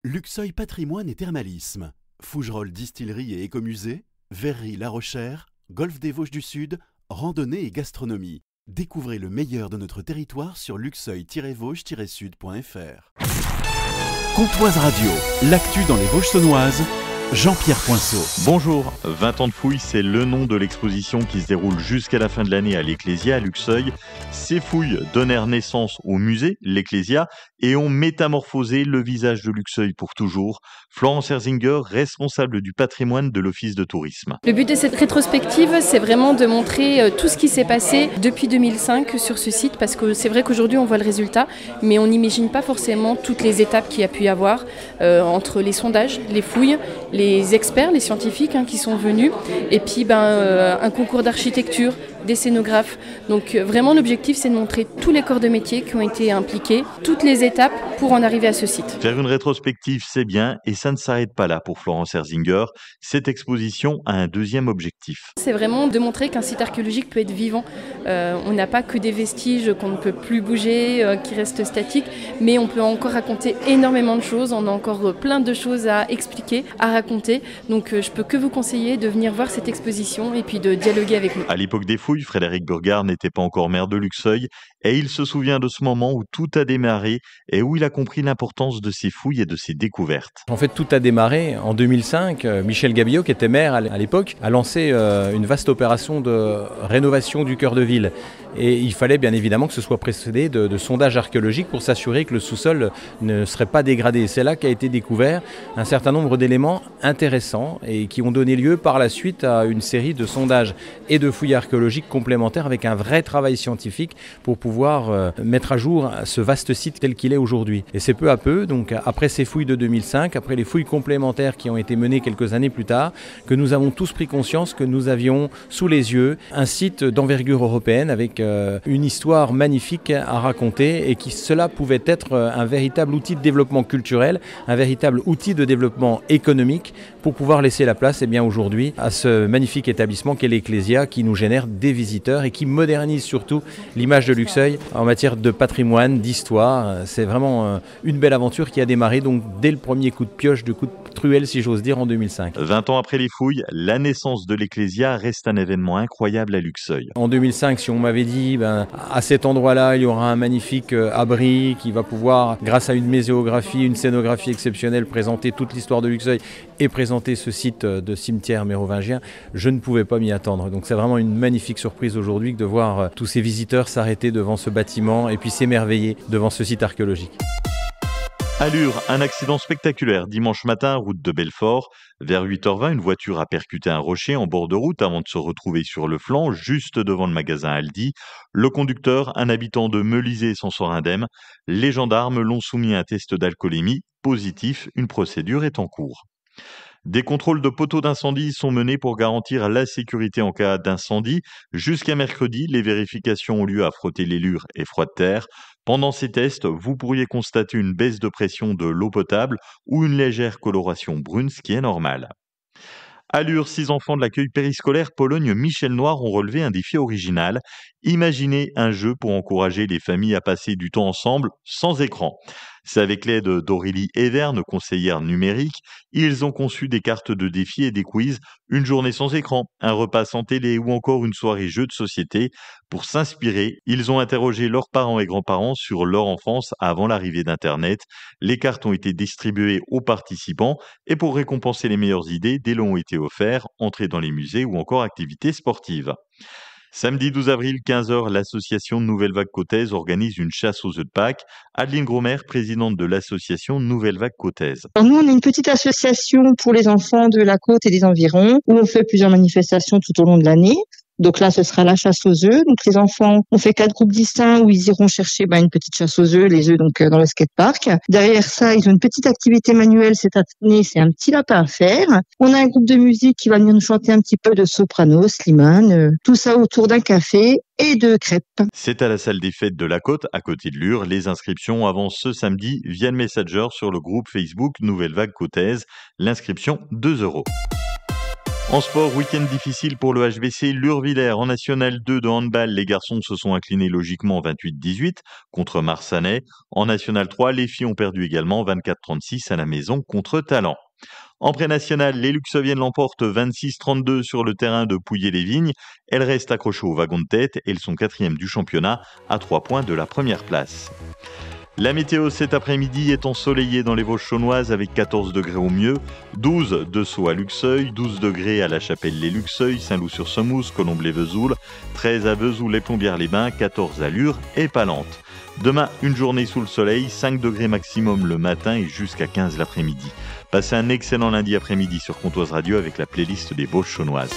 Luxeuil Patrimoine et Thermalisme, Fougerolles Distillerie et Écomusée, Verrerie La Rochère, Golfe des Vosges du Sud, randonnée et gastronomie. Découvrez le meilleur de notre territoire sur luxeuil-vosges-sud.fr. Comtoise Radio, l'actu dans les Vosges saunoises, Jean-Pierre Poinceau. Bonjour, 20 ans de fouilles, c'est le nom de l'exposition qui se déroule jusqu'à la fin de l'année à l'Ecclésia, à Luxeuil. Ces fouilles donnèrent naissance au musée, l'Ecclésia, et ont métamorphosé le visage de Luxeuil pour toujours. Florence Herzinger, responsable du patrimoine de l'Office de tourisme. Le but de cette rétrospective, c'est vraiment de montrer tout ce qui s'est passé depuis 2005 sur ce site, parce que c'est vrai qu'aujourd'hui on voit le résultat, mais on n'imagine pas forcément toutes les étapes qu'il y a pu y avoir entre les sondages, les fouilles, les experts, les scientifiques qui sont venus, et puis un concours d'architecture, des scénographes. Donc vraiment l'objectif c'est de montrer tous les corps de métier qui ont été impliqués, toutes les étapes pour en arriver à ce site. Faire une rétrospective c'est bien, et ça ne s'arrête pas là pour Florence Herzinger. Cette exposition a un deuxième objectif. C'est vraiment de montrer qu'un site archéologique peut être vivant. On n'a pas que des vestiges qu'on ne peut plus bouger, qui restent statiques, mais on peut encore raconter énormément de choses, on a encore plein de choses à expliquer, à raconter. Donc je peux que vous conseiller de venir voir cette exposition et puis de dialoguer avec nous. À l'époque des fouilles, Frédéric Burgard n'était pas encore maire de Luxeuil et il se souvient de ce moment où tout a démarré et où il a compris l'importance de ces fouilles et de ces découvertes. En fait, tout a démarré en 2005. Michel Gabillot, qui était maire à l'époque, a lancé une vaste opération de rénovation du cœur de ville. Et il fallait bien évidemment que ce soit précédé de sondages archéologiques pour s'assurer que le sous-sol ne serait pas dégradé. C'est là qu'a été découvert un certain nombre d'éléments intéressants et qui ont donné lieu par la suite à une série de sondages et de fouilles archéologiques complémentaires avec un vrai travail scientifique pour pouvoir mettre à jour ce vaste site tel qu'il est aujourd'hui. Et c'est peu à peu, donc après ces fouilles de 2005, après les fouilles complémentaires qui ont été menées quelques années plus tard, que nous avons tous pris conscience que nous avions sous les yeux un site d'envergure européenne avec une histoire magnifique à raconter et qui cela pouvait être un véritable outil de développement culturel, un véritable outil de développement économique pour pouvoir laisser la place aujourd'hui à ce magnifique établissement qu'est l'Ecclésia qui nous génère des visiteurs et qui modernise surtout l'image de Luxeuil en matière de patrimoine, d'histoire. C'est vraiment une belle aventure qui a démarré donc dès le premier coup de pioche, de coup de truelle si j'ose dire en 2005. 20 ans après les fouilles, la naissance de l'Ecclésia reste un événement incroyable à Luxeuil. En 2005, si on m'avait dit à cet endroit-là, il y aura un magnifique abri qui va pouvoir, grâce à une muséographie, une scénographie exceptionnelle, présenter toute l'histoire de Luxeuil et présenter ce site de cimetière mérovingien, je ne pouvais pas m'y attendre. Donc c'est vraiment une magnifique surprise aujourd'hui de voir tous ces visiteurs s'arrêter devant ce bâtiment et puis s'émerveiller devant ce site archéologique. À Lure, un accident spectaculaire dimanche matin, route de Belfort. Vers 8h20, une voiture a percuté un rocher en bord de route avant de se retrouver sur le flanc, juste devant le magasin Aldi. Le conducteur, un habitant de Melisée, s'en sort indemne. Les gendarmes l'ont soumis à un test d'alcoolémie positif. Une procédure est en cours. Des contrôles de poteaux d'incendie sont menés pour garantir la sécurité en cas d'incendie. Jusqu'à mercredi, les vérifications ont lieu à Frotter les Lures et Froide-Terre. Pendant ces tests, vous pourriez constater une baisse de pression de l'eau potable ou une légère coloration brune, ce qui est normal. À Lure, 6 enfants de l'accueil périscolaire Pologne Michel Noir ont relevé un défi original. Imaginez un jeu pour encourager les familles à passer du temps ensemble sans écran. C'est avec l'aide d'Aurélie Everne, conseillère numérique. Ils ont conçu des cartes de défi et des quiz, une journée sans écran, un repas sans télé ou encore une soirée jeu de société. Pour s'inspirer, ils ont interrogé leurs parents et grands-parents sur leur enfance avant l'arrivée d'Internet. Les cartes ont été distribuées aux participants et pour récompenser les meilleures idées, des lots ont été offerts, entrées dans les musées ou encore activités sportives. Samedi 12 avril, 15h, l'association Nouvelle Vague Côtaise organise une chasse aux œufs de Pâques. Adeline Gromer, présidente de l'association Nouvelle Vague Côtaise. Alors nous, on est une petite association pour les enfants de la côte et des environs, où on fait plusieurs manifestations tout au long de l'année. Donc là, ce sera la chasse aux œufs. Donc les enfants, on fait 4 groupes distincts où ils iront chercher une petite chasse aux œufs, les œufs donc dans le skatepark. Derrière ça, ils ont une petite activité manuelle cette année, c'est un petit lapin à faire. On a un groupe de musique qui va venir nous chanter un petit peu de soprano, Slimane, tout ça autour d'un café et de crêpes. C'est à la salle des fêtes de la Côte, à côté de Lure. Les inscriptions avancent ce samedi via le Messenger sur le groupe Facebook Nouvelle Vague Côtaise. L'inscription, 2 €. En sport, week-end difficile pour le HBC Lure-Villers. En National 2 de handball, les garçons se sont inclinés logiquement 28-18 contre Marsanais. En National 3, les filles ont perdu également 24-36 à la maison contre Talent. En pré-national, les Luxoviennes l'emportent 26-32 sur le terrain de Pouilly-les-Vignes. Elles restent accrochées au wagon de tête et elles sont 4e du championnat à 3 points de la première place. La météo cet après-midi est ensoleillée dans les Vosges chaunoises avec 14 degrés au mieux, 12 de Sceaux à Luxeuil, 12 degrés à La Chapelle-les-Luxeuil, Saint-Loup-sur-Semouse, Colombe-les-Vesoul, 13 à Vesoul et Plombières-les-Bains, 14 à Lure et Palente. Demain, une journée sous le soleil, 5 degrés maximum le matin et jusqu'à 15 l'après-midi. Passez un excellent lundi après-midi sur Comtoise Radio avec la playlist des Vosges chaunoises.